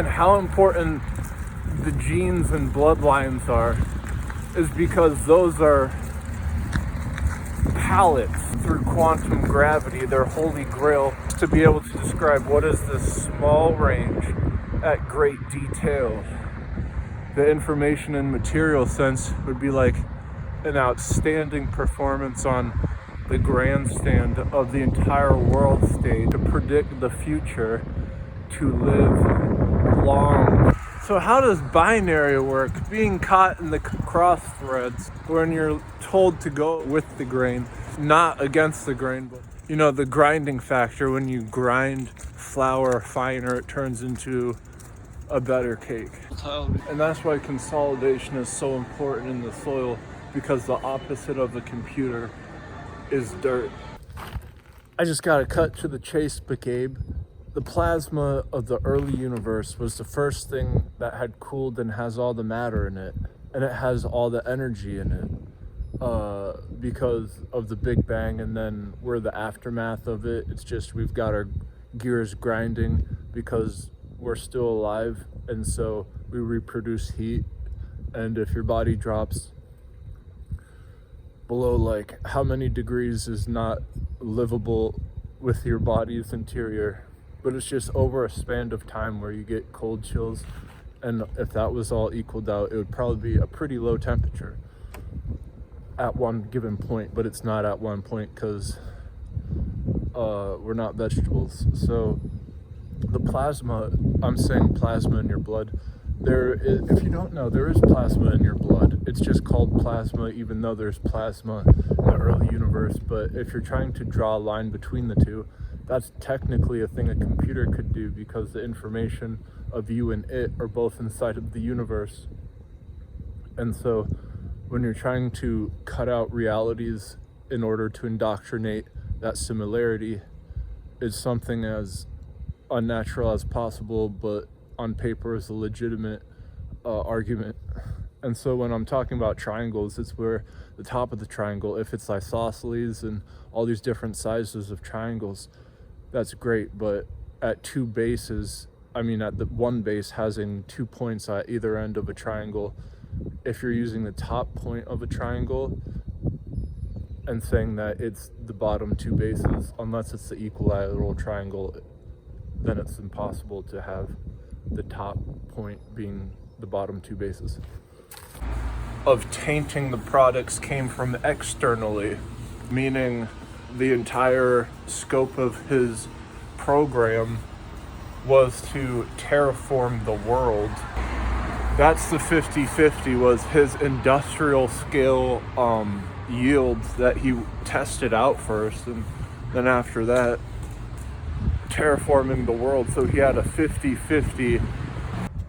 And how important the genes and bloodlines are is because those are palettes through quantum gravity, their holy grail, to be able to describe what is this small range at great detail. The information in material sense would be like an outstanding performance on the grandstand of the entire world stage to predict the future, to live long. So how does binary work? Being caught in the cross threads when you're told to go with the grain, not against the grain, but the grinding factor. When you grind flour finer, it turns into a better cake. And that's why consolidation is so important in the soil, because the opposite of the computer is dirt. I just got to cut to the chase, McCabe. The plasma of the early universe was the first thing that had cooled and has all the matter in it, and it has all the energy in it because of the Big Bang, and then we're the aftermath of it. It's just we've got our gears grinding because we're still alive, and so we reproduce heat. And if your body drops below like how many degrees is not livable with your body's interior, but it's just over a span of time where you get cold chills. And if that was all equaled out, it would probably be a pretty low temperature at one given point, but it's not at one point because we're not vegetables. So the plasma, I'm saying plasma in your blood, there is, if you don't know, there is plasma in your blood. It's just called plasma, even though there's plasma in the early universe. But if you're trying to draw a line between the two, that's technically a thing a computer could do, because the information of you and it are both inside of the universe. And so when you're trying to cut out realities in order to indoctrinate that similarity, it's something as unnatural as possible, but on paper is a legitimate argument. And so when I'm talking about triangles, it's where the top of the triangle, if it's isosceles and all these different sizes of triangles, that's great. But at two bases, at the one base having 2 points at either end of a triangle, if you're using the top point of a triangle and saying that it's the bottom two bases, unless it's the equilateral triangle, then it's impossible to have the top point being the bottom two bases. Of tainting the products came from externally, meaning the entire scope of his program was to terraform the world. That's the 50-50, was his industrial scale yields that he tested out first, and then after that terraforming the world. So he had a 50-50.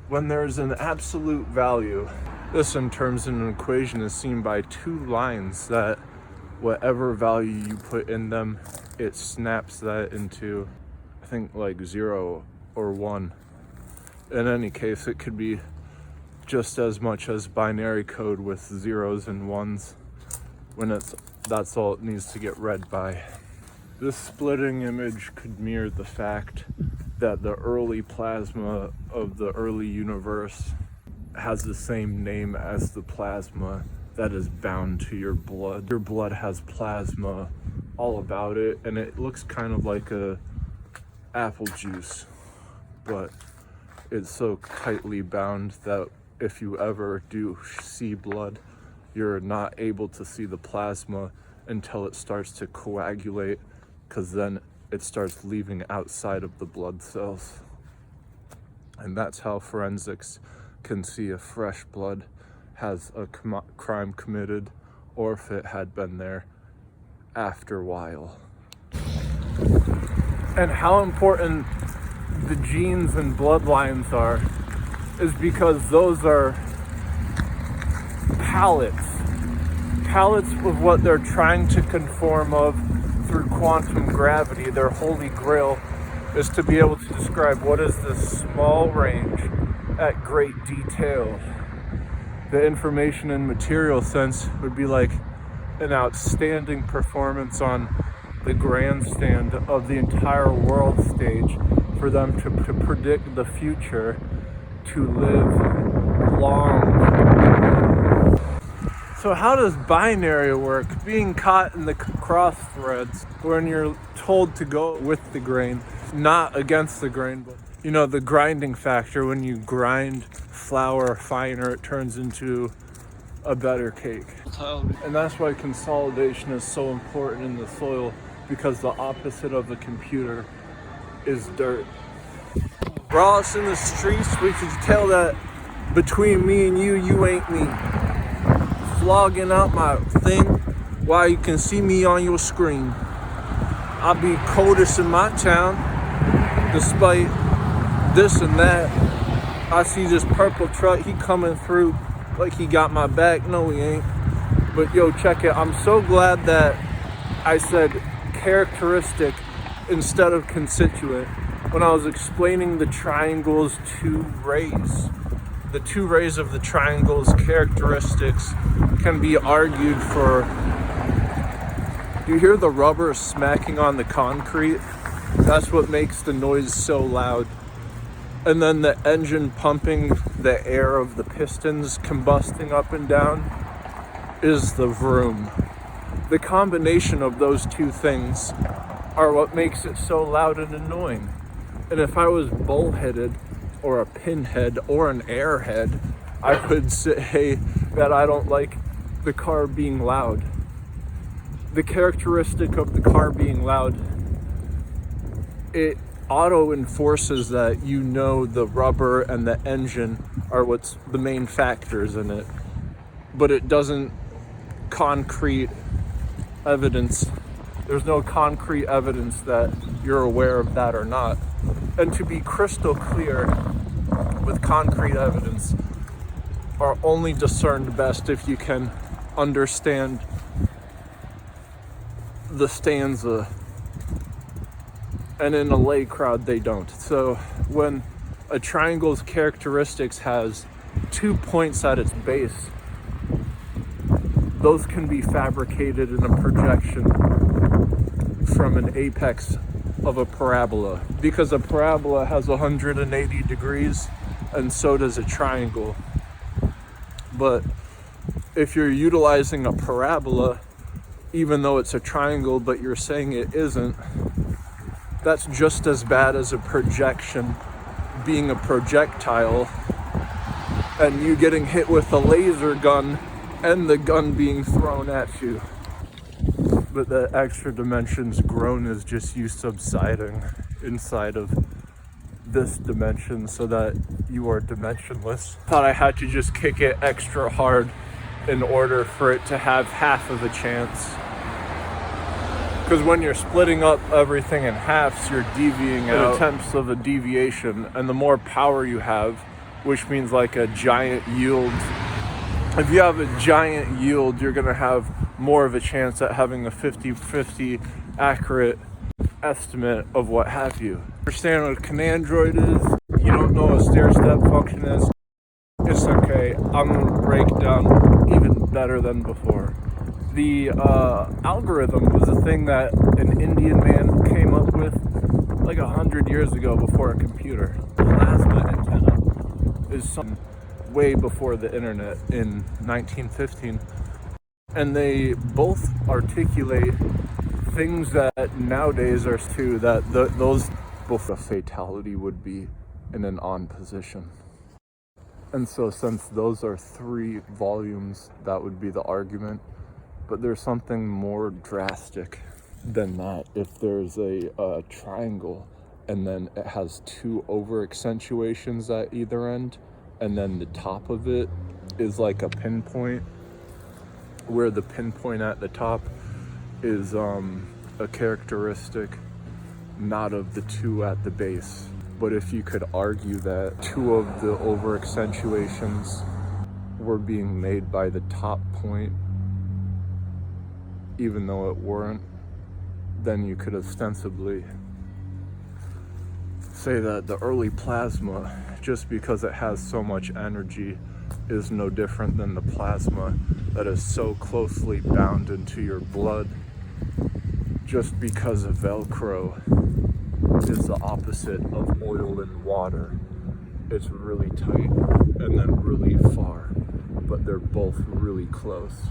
When there's an absolute value, this in terms of an equation is seen by two lines that whatever value you put in them, it snaps that into, I think, like 0 or 1. In any case, it could be just as much as binary code with zeros and ones when that's all it needs to get read by. This splitting image could mirror the fact that the early plasma of the early universe has the same name as the plasma that is bound to your blood. Your blood has plasma all about it, and it looks kind of like a apple juice, but it's so tightly bound that if you ever do see blood, you're not able to see the plasma until it starts to coagulate, because then it starts leaving outside of the blood cells. And that's how forensics can see if fresh blood has a crime committed, or if it had been there after a while. And how important the genes and bloodlines are is because those are palettes of what they're trying to conform of through quantum gravity. Their holy grail is to be able to describe what is this small range at great detail. The information in material sense would be like an outstanding performance on the grandstand of the entire world stage for them to predict the future, to live long. So how does binary work? Being caught in the cross threads when you're told to go with the grain, not against the grain, but the grinding factor. When you grind flour finer, it turns into a better cake. And that's why consolidation is so important in the soil, because the opposite of the computer is dirt. Ross in the streets, we can tell that between me and you, you ain't me. Vlogging out my thing while you can see me on your screen. I'll be coldest in my town, despite this and that. I see this purple truck, he coming through like he got my back. No, he ain't. But yo, check it. I'm so glad that I said characteristic instead of constituent when I was explaining the triangle's two rays. The two rays of the triangle's characteristics can be argued for. Do you hear the rubber smacking on the concrete? That's what makes the noise so loud. And then the engine pumping the air of the pistons combusting up and down is the vroom. The combination of those two things are what makes it so loud and annoying. And if I was bullheaded or a pinhead or an airhead, I would say that I don't like the car being loud. The characteristic of the car being loud, it auto-enforces that the rubber and the engine are what's the main factors in it, but it doesn't concrete evidence. There's no concrete evidence that you're aware of that or not. And to be crystal clear, with concrete evidence are only discerned best if you can understand the stanza, and in a lay crowd they don't. So when a triangle's characteristics has 2 points at its base, those can be fabricated in a projection from an apex of a parabola, because a parabola has 180 degrees and so does a triangle. But if you're utilizing a parabola, even though it's a triangle but you're saying it isn't, that's just as bad as a projection being a projectile and you getting hit with a laser gun and the gun being thrown at you. But the extra dimensions grown is just you subsiding inside of this dimension so that you are dimensionless. Thought I had to just kick it extra hard in order for it to have half of a chance. Because when you're splitting up everything in halves, you're deviating out 1/10 of a deviation, and the more power you have, which means like a giant yield. If you have a giant yield, you're gonna have more of a chance at having a 50-50 accurate estimate of what have you. Understand what a canandroid is? You don't know what a stair-step function is? It's okay. I'm gonna break down even better than before. The algorithm was a thing that an Indian man came up with like 100 years ago before a computer. Plasma antenna is something way before the internet in 1915. And they both articulate things that nowadays are too, that those both a fatality would be in an on position. And so since those are 3 volumes, that would be the argument. But there's something more drastic than that. If there's a triangle and then it has 2 over accentuations at either end, and then the top of it is like a pinpoint, where the pinpoint at the top is a characteristic not of the 2 at the base. But if you could argue that 2 of the over accentuations were being made by the top point, even though it weren't, then you could ostensibly say that the early plasma, just because it has so much energy, is no different than the plasma that is so closely bound into your blood. Just because of Velcro is the opposite of oil and water, it's really tight and then really far, but they're both really close.